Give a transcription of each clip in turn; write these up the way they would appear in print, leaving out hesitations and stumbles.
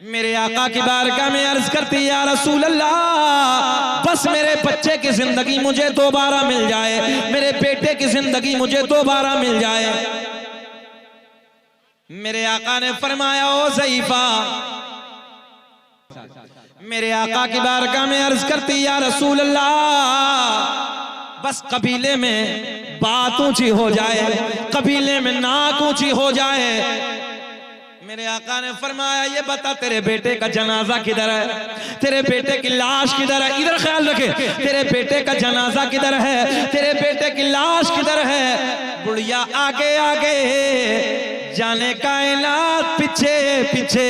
मेरे आका की बारगाह में अर्ज करती या रसूल अल्लाह, बस मेरे बच्चे की जिंदगी मुझे दोबारा मिल जाए, मेरे बेटे की जिंदगी मुझे दोबारा मिल जाए। मेरे आका ने फरमाया ओ ज़ईफा, मेरे आका की बारगाह में अर्ज करती या रसूल अल्लाह, बस कबीले में बात ऊंची हो जाए, कबीले में नाक ऊंची हो जाए। मेरे आका ने फरमाया ये बता तेरे बेटे का जनाजा किधर है, तेरे बेटे की लाश किधर है, इधर ख्याल रखे, तेरे बेटे का जनाजा किधर है, तेरे बेटे की लाश किधर है। बुढ़िया आगे आगे जाने कायनात पीछे पीछे।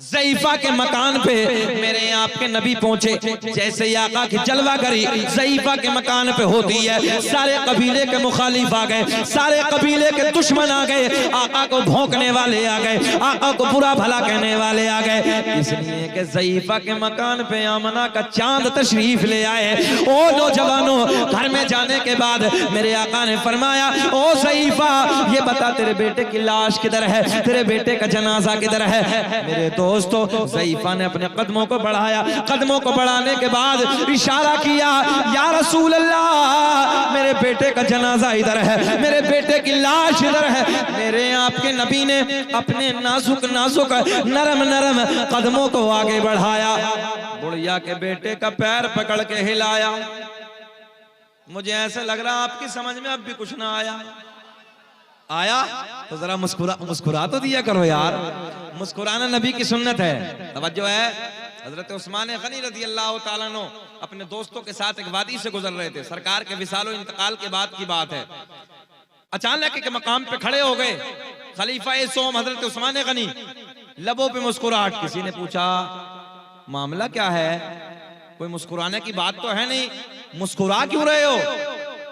ज़ईफा के मकान पे मेरे आपके नबी पहुंचे, जैसे ही आका की जलवागरी ज़ईफा के मकान पे होती है, सारे कबीले के मुखालिफ आ गए, सारे कबीले के दुश्मन आ गए, आका को भौंकने वाले आ गए, आका को बुरा भला कहने वाले आ गए, इसलिए कि ज़ईफा के मकान पे आमना का चांद तशरीफ ले आए। ओ नौजवानों, घर में जाने के बाद मेरे आका ने फरमाया ओ ज़ईफा, ये बता तेरे बेटे की लाश किधर है, तेरे बेटे का जनाजा किधर है। मेरे दोस्तों, ज़ईफा ने अपने कदमों को बढ़ाया, कदमों को बढ़ाने के बाद इशारा किया या रसूल अल्लाह, मेरे बेटे का जनाजा इधर है, मेरे बेटे की लाश इधर है। मेरे आपके नबी ने अपने नाजुक नाजुक नरम नरम कदमों को आगे बढ़ाया, बुढ़िया के बेटे का पैर पकड़ के हिलाया। मुझे ऐसा लग रहा आपकी समझ में अब भी कुछ ना आया तो जरा मुस्कुरा तो दिया करो यार, मुस्कुराना नबी की सुन्नत है। तवज्जो है, हजरत उस्मान गनी रज़ी अल्लाह ताला अन्हु अपने दोस्तों के साथ एक वादी से गुजर रहे थे, सरकार के विसालो इंतकाल के बाद की बात है। अचानक एक मकाम पे खड़े हो गए खलीफा सोम हजरत उस्मान गनी, लबों पे मुस्कुराहट। किसी ने पूछा मामला क्या है, कोई मुस्कुराने की बात तो है नहीं, मुस्कुरा क्यों रहे हो।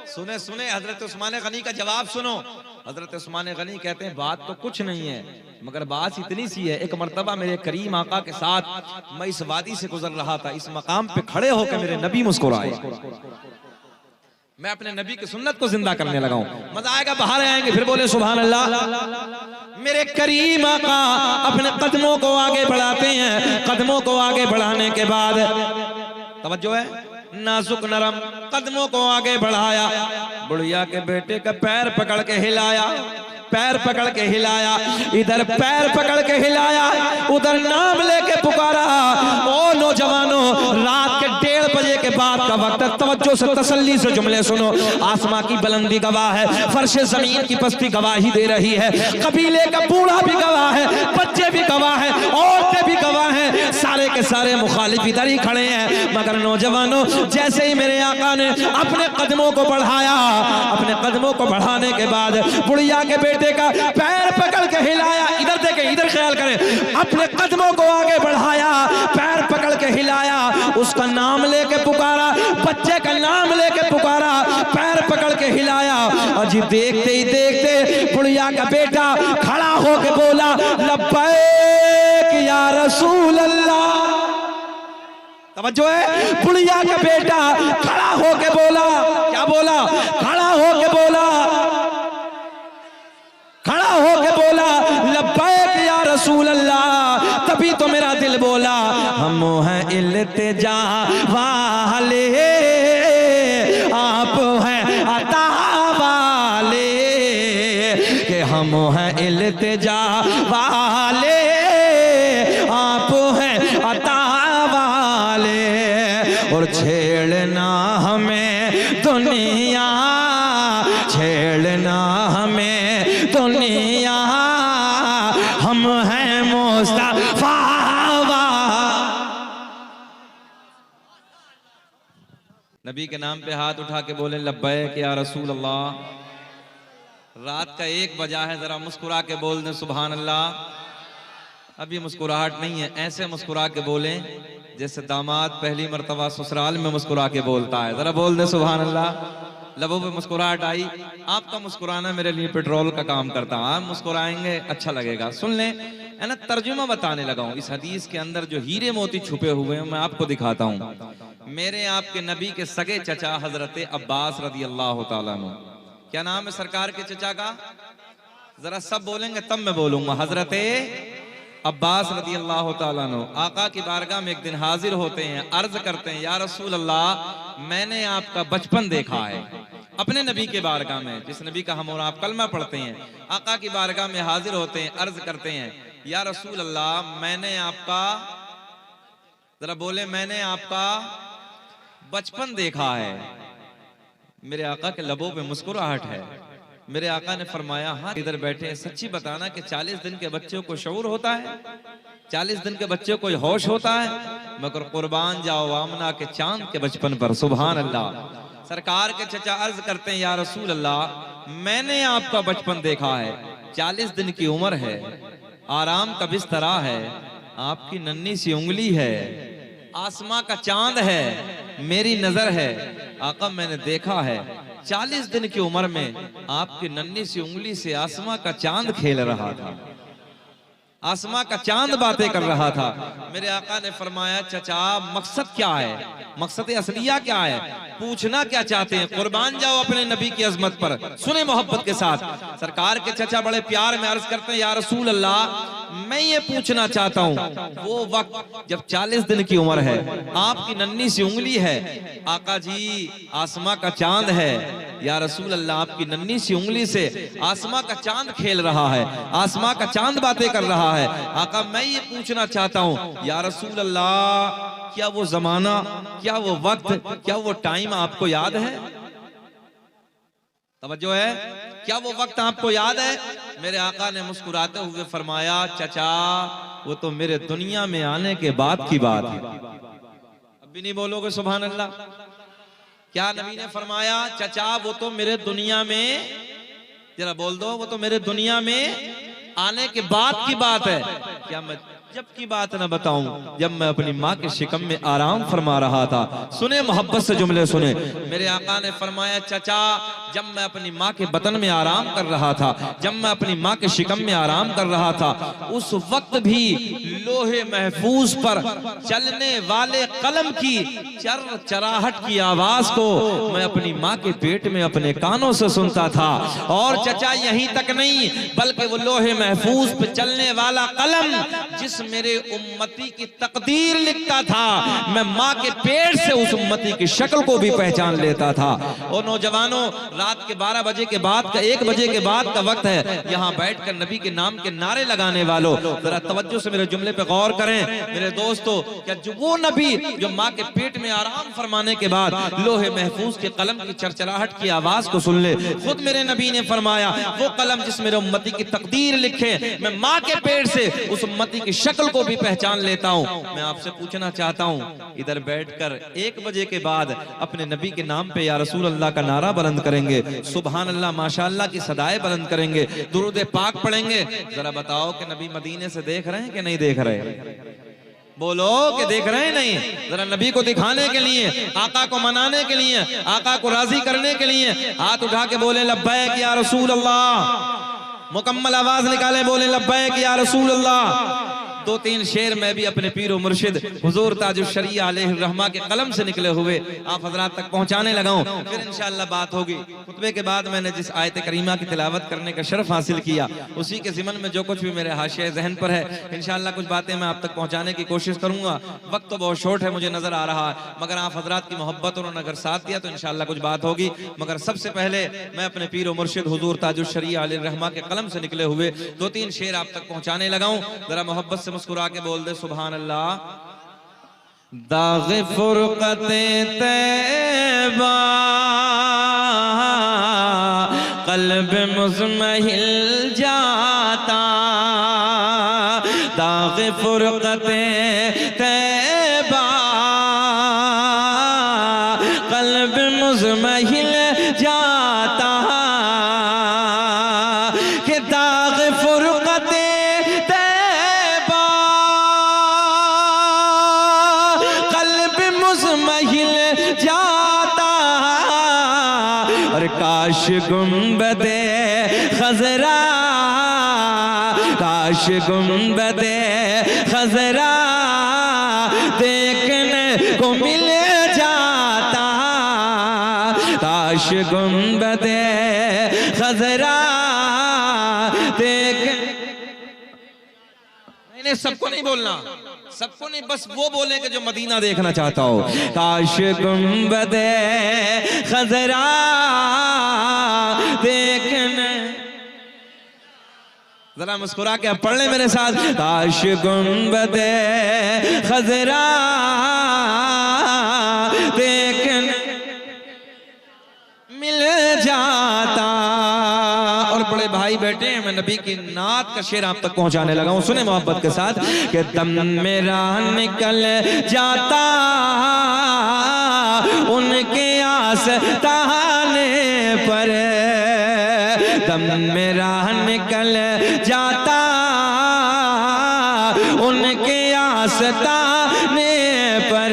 सुने सुने हजरत उस्मान गनी का जवाब सुनो। हजरत उस्मान गनी कहते हैं बात तो कुछ नहीं है, मगर बात इतनी सी है, एक मर्तबा मेरे करीम आका के साथ मैं इस वादी से गुजर रहा था, इस मकाम पे खड़े होकर मेरे नबी मुस्कुराए, मैं अपने नबी की सुन्नत को जिंदा करने लगा हूं। मजा आएगा, बाहर आएंगे फिर बोले सुभान अल्लाह। मेरे करीम आका अपने कदमों को आगे बढ़ाते हैं, कदमों को आगे बढ़ाने के बाद तवज्जो है, नाजुक नरम कदमों को आगे बढ़ाया, बुढ़िया के बेटे का पैर पकड़ के हिलाया, पैर पकड़ के हिलाया, इधर पैर पकड़ के हिलाया, उधर नाम लेके पुकारा। ओ नौजवानों, रात के 1:30 बजे के बाद का वक्त है, तवज्जो से तसल्ली से जुमले सुनो। आसमां की बुलंदी गवाह है, फर्श जमीन की पस्ती गवाही दे रही है, कबीले का बूढ़ा भी गवाह है, बच्चे भी गवाह है, औरतें भी गवाह है, सारे के सारे मुखालिफ इधर ही खड़े हैं। मगर नौजवानों, जैसे ही मेरे आका ने अपने कदमों को बढ़ाया, अपने कदमों को बढ़ाने के बाद बुढ़िया के बेटे का पैर पकड़ के हिलाया, इधर देखे इधर ख्याल करें, अपने कदमों को आगे बढ़ाया, पैर पकड़ के हिलाया, उसका नाम लेके पुकारा, बच्चे का नाम लेके पुकारा, पैर पकड़ के हिलाया। अजी देखते ही देखते बुढ़िया का बेटा खड़ा होके बोला लब्बैक या रसूल अल्लाह। तवज्जो है, बुढ़िया का बेटा खड़ा होके बोला, क्या बोला, खड़ा होके बोला, खड़ा होके बोला लब्बैक या रसूल अल्लाह। तभी तो मेरा दिल बोला हम हैं इल्तिजा वाले, आप हैं अता वाले, कि हम हैं इल्तिजा वाले, आप हैं अता वाले। और छेड़ना हमें दुनिया, छेड़ना हमें दुनिया, हम हैं मुस्तफा। नबी के नाम पे हाथ उठा के बोले लब्बैक या रसूल अल्लाह। रात का 1 बजा है, जरा मुस्कुरा के बोल दें सुभान अल्लाह। अभी मुस्कुराहट नहीं है, ऐसे मुस्कुरा के बोले जैसे दामाद पहली मर्तबा ससुराल में मुस्कुरा के बोलता है, जरा बोल दे सुभान अल्लाह। लबों पे मुस्कुराहट आई, आपका मुस्कुराना मेरे लिए पेट्रोल का काम करता है, आप मुस्कुराएंगे अच्छा लगेगा। सुन लें, है ना, तर्जुमा बताने लगा हूं। इस हदीस के अंदर जो हीरे मोती छुपे हुए हैं मैं आपको दिखाता हूं। मेरे आपके नबी के सगे चचा हजरत अब्बास रदी अल्लाह तआला अन्हु, क्या नाम है सरकार के चचा का, जरा सब बोलेंगे तब मैं बोलूंगा। हजरत अब्बास रदी अल्लाह ताला अन्हु आका की बारगाह में एक दिन हाजिर होते हैं, अर्ज करते हैं, या रसूल अल्लाह, मैंने आपका बचपन देखा है। अपने नबी के बारगाह में, जिस नबी का हम और आप कलमा पढ़ते हैं, आका की बारगाह में हाजिर होते हैं, अर्ज करते हैं, या रसूल अल्लाह, मैंने आपका, जरा बोले, मैंने आपका बचपन देखा है। मेरे आका के लबों पे मुस्कुराहट है। मेरे आका ने फरमाया, हाँ, इधर बैठे, सच्ची बताना कि 40 दिन के बच्चों को शऊर होता है, 40 दिन के बच्चों को होश होता है? मगर कुर्बान जाओ आमना के चांद के बचपन पर, सुभान अल्लाह। सरकार के चचा अर्ज करते हैं, या रसूल अल्लाह, मैंने आपका बचपन देखा है, 40 दिन की उम्र है, आराम का बिस्तरा है, आपकी नन्ही सी उंगली है, आसमां का चांद है, मेरी नजर है। आका, मैंने देखा है 40 दिन की उम्र में आपकी नन्ही सी उंगली से आसमां का चांद खेल रहा था, आसमां का चांद बातें कर रहा था। मेरे आका ने फरमाया, चचा, मकसद क्या है, मकसद असलिया क्या है, पूछना क्या चाहते हैं? कुर्बान जाओ अपने नबी की अजमत पर, सुने मोहब्बत के साथ। सरकार के चचा बड़े प्यार में अर्ज करते हैं, या रसूल अल्लाह, मैं ये पूछना चाहता हूँ, वो वक्त जब 40 दिन की उम्र है, आपकी नन्ही सी उंगली है, आका जी आसमां का चांद है, या रसूल अल्लाह, आपकी नन्ही सी उंगली से आसमां का चांद खेल रहा है, आसमां का चांद बातें कर रहा है। आका, मैं ये पूछना चाहता हूँ, या रसूल अल्लाह, क्या वो जमाना, क्या वो वक्त, क्या वो टाइम आपको याद है? तवज्जो है, क्या वो वक्त आपको याद है? मेरे आका ने मुस्कुराते हुए फरमाया, चचा, वो तो मेरे दुनिया में आने के बाद की बात है। अब भी नहीं बोलोगे सुभान अल्लाह? क्या नबी ने फरमाया? चचा, वो तो मेरे दुनिया में, जरा बोल दो, वो तो मेरे दुनिया में आने के बाद की बात है। क्या मैं जब की बात ना बताऊं, जब मैं अपनी माँ के शिकम में आराम फरमा रहा था? सुने मोहब्बत से जुमले सुने। मेरे आका ने फरमाया, चचा, जब मैं अपनी माँ के बतन में आराम कर रहा था, जब मैं अपनी माँ के शिकम में आराम कर रहा था, उस वक्त भी लोहे महफूज पर चलने वाले कलम की चर चराहट की आवाज को मैं अपनी माँ के पेट में अपने कानों से सुनता था। और चचा, यहीं तक नहीं, बल्कि वो लोहे महफूज पे चलने वाला कलम जिस मेरे उम्मती की तकदीर लिखता था, मैं माँ के पेट से उस उम्मती की शक्ल को भी पहचान लेता था। और नौजवानों, रात के 12 बजे के बाद का, 1 बजे के बाद का वक्त है, यहाँ बैठकर नबी के नाम के नारे लगाने वालों, जरा तवज्जो से मेरे जुमले पे गौर करें। मेरे दोस्तों, क्या जो वो नबी जो माँ के पेट में आराम फरमाने के बाद लोहे महफूज के कलम की चरचराहट की आवाज को सुन ले? खुद मेरे नबी ने फरमाया, वो कलम जिस मेरे उम्मती की तकदीर लिखे, मैं माँ के पेट से उस उम्मती की शक्ल को भी पहचान लेता हूँ। मैं आपसे पूछना चाहता हूँ, इधर बैठकर 1 बजे के बाद अपने नबी के नाम पे या रसूल अल्लाह का नारा बुलंद करेंगे, सुभान अल्लाह, माशाअल्लाह की सदाएं बुलंद करेंगे, दुरूद पाक पढ़ेंगे। जरा बताओ कि नबी मदीने से देख रहे हैं कि नहीं देख रहे? बोलो कि देख रहे हैं? नहीं? जरा नबी को दिखाने के लिए, आका को मनाने के लिए, आका को राजी करने के लिए हाथ उठा के बोले, लब्बैक या रसूल अल्लाह। मुकम्मल आवाज निकाले, बोले, लब्बैक या रसूल अल्लाह। 2-3 शेर मैं भी अपने पीर और मुर्शिद हुजूर ताजुल शरीया अलैहि रहमा के कलम से निकले हुए आप हजरात तक पहुंचाने लगा हूं, फिर इंशाअल्लाह बात होगी। खुतबे के बाद मैंने जिस आयत करीमा की तिलावत करने का शर्फ हासिल किया, उसी के ज़िमन में जो कुछ भी मेरे हाशिया ज़हन पर है, इंशाअल्लाह कुछ बातें मैं आप तक पहुंचाने की कोशिश करूंगा। वक्त तो बहुत शॉर्ट है, मुझे नजर आ रहा है, मगर आप हजरात की मोहब्बत उन्होंने अगर साथ दिया तो इंशाअल्लाह कुछ बात होगी। मगर सबसे पहले मैं अपने पीर और मुर्शिद हुजूर ताजुल शरीया अलैहि रहमा के कलम से निकले हुए 2-3 शेर आप तक पहुंचाने लगा हूं। जरा मोहब्बत से मुस्कुरा के बोल दे सुभान अल्लाह। दाग़ फुरक़ते तैबा क़ल्ब मुज़महिल जाता, दाग़ फुरक़ते तैबा क़ल्ब मुज़महिल जाता, कि दाग़ फुरक़ते तैबा क़ल्ब मुज़महिल जाता, और काश गुंबदे खज़रा, काश गुंबदे खज़रा देखने को मिल जाता, काश गुंबदे खज़रा देख, नहीं सबको नहीं बोलना, सबको नहीं, बस वो बोले कि जो मदीना देखना चाहता हो। काश गुंबदे खजरा देखने, जरा मुस्कुरा के अब पढ़ ले मेरे साथ। काश गुंबदे खजरा देखने मिल जाता। और बड़े भाई बैठे हैं, मैं नबी की नात का शेर आप तक पहुंचाने लगा हूं, सुने मोहब्बत के साथ कि दम मेरा निकल जाता उनके आस्ताने पर, दम मेरा निकल जाता उनके आस्ताने पर,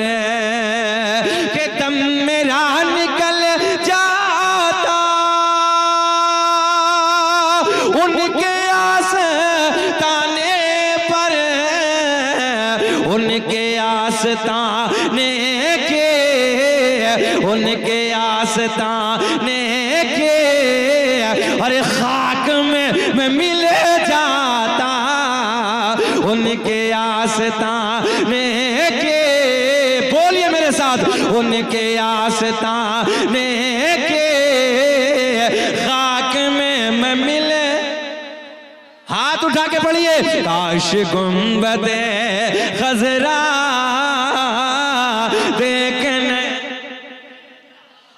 कि दम मेरा निकल जाता उनके आस्ताने पर, उनके आस्ताने के, उनके आस्ताने के, अरे खाक में मैं मिल जाता उनके आस्ताने के। बोलिए मेरे साथ, उनके आस्ताने के खाक में मैं मिले। हाथ उठा के पढ़िए। काश गुंबदे खजरा देखने।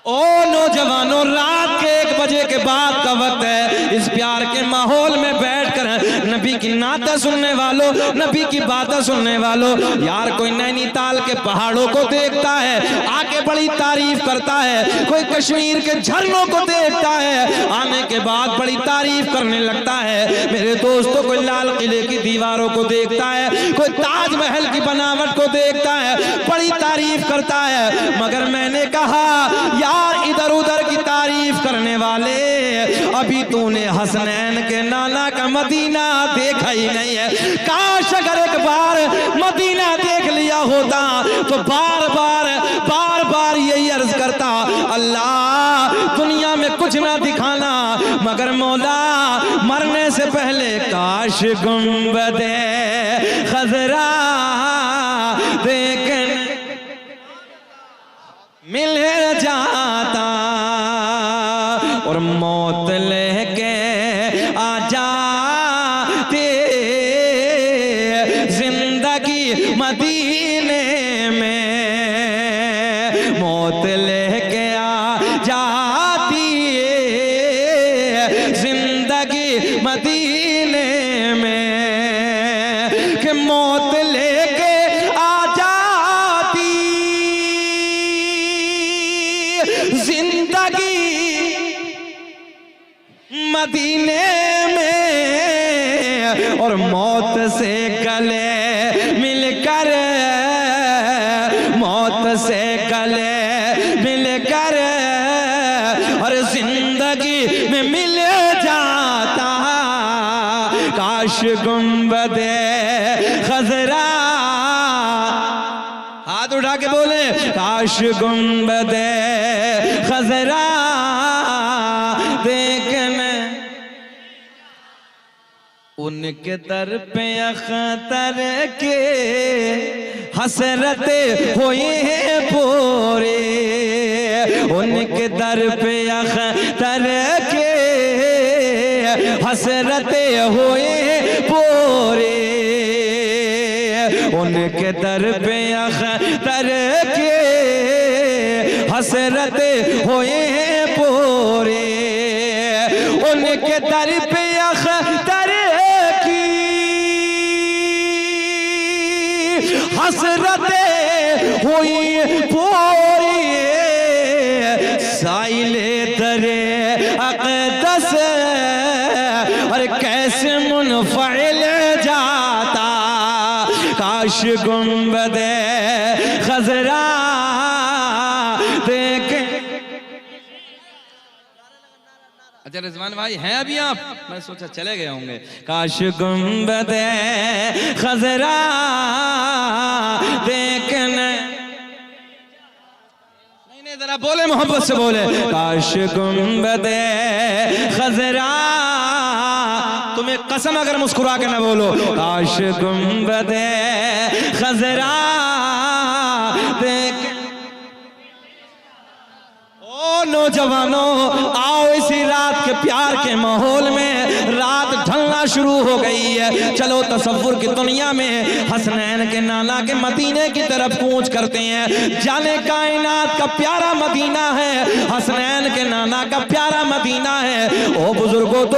ओ नौजवानों, रात के 1 बजे के बाद का वक्त है, इस प्यार के माहौल में बैठकर नबी की नाता सुनने वालों, नबी की बातें सुनने वालों, यार कोई नैनीताल के पहाड़ों को देखता है आके बड़ी तारीफ करता है, कोई कश्मीर के झरनों को देखता है आने के बाद बड़ी तारीफ करने लगता है। मेरे दोस्तों, कोई लाल किले की दीवारों को देखता है, कोई ताजमहल की बनावट को देखता है, बड़ी तारीफ करता है। मगर मैंने कहा यार, इधर उधर की तारीफ करने वाले, अभी तूने हसनैन के नाना का मदीना देखा ही नहीं है। काश अगर एक बार मदीना देख लिया होता तो बार बार यही अर्ज करता, अल्लाह दुनिया में कुछ ना दिखाना, मगर मौला मरने से पहले काश गुंबदे खजरा देखने मिल जाता और मौत लेके आ जाते जिंदगी मदीने में, मौत लेके आ जाती जिंदगी मदीने में, कि मौत लेके आ जाती जिंदगी मदीने में, और मौत से गले मिलकर, मौत से गले मिलकर और जिंदगी में मिल जाता। काश गुंबदे खजरा, हाथ उठा के बोले, काश गुंबदे खजरा देखने उनके दर पे अख्तर के हसरत हुई है पूरे, उनके दर पे अख्तर के हसरत हुई पूरे, उनके दर पे अख्तर के हसरत हुई है पूरे, उनके दर पे अख्तर की हसरतें हुई पूरी, साइले दरे अक़दस और कैसे मुनफ़इल जाता। काश गुंबदे खजरा देखे। अच्छा रिजवान भाई हैं अभी आप? मैं सोचा चले गए होंगे। काश गुंबदे खजरा देखने, नहीं जरा बोले मोहब्बत से बोले, काश गुंबदे खजरा। तुम्हें कसम अगर मुस्कुरा के न बोलो, काश गुंबदे खजरा देख। ओ नौजवानों, आओ इसी रात के प्यार के माहौल में, रात ढलना शुरू हो गई है। चलो तसव्वुर की दुनिया में हसनैन के नाना के मदीने की तरफ कूच करते हैं। जाने कायनात का प्यारा मदीना है, हसनैन के नाना का प्यारा मदीना है। ओ बुजुर्गों, तो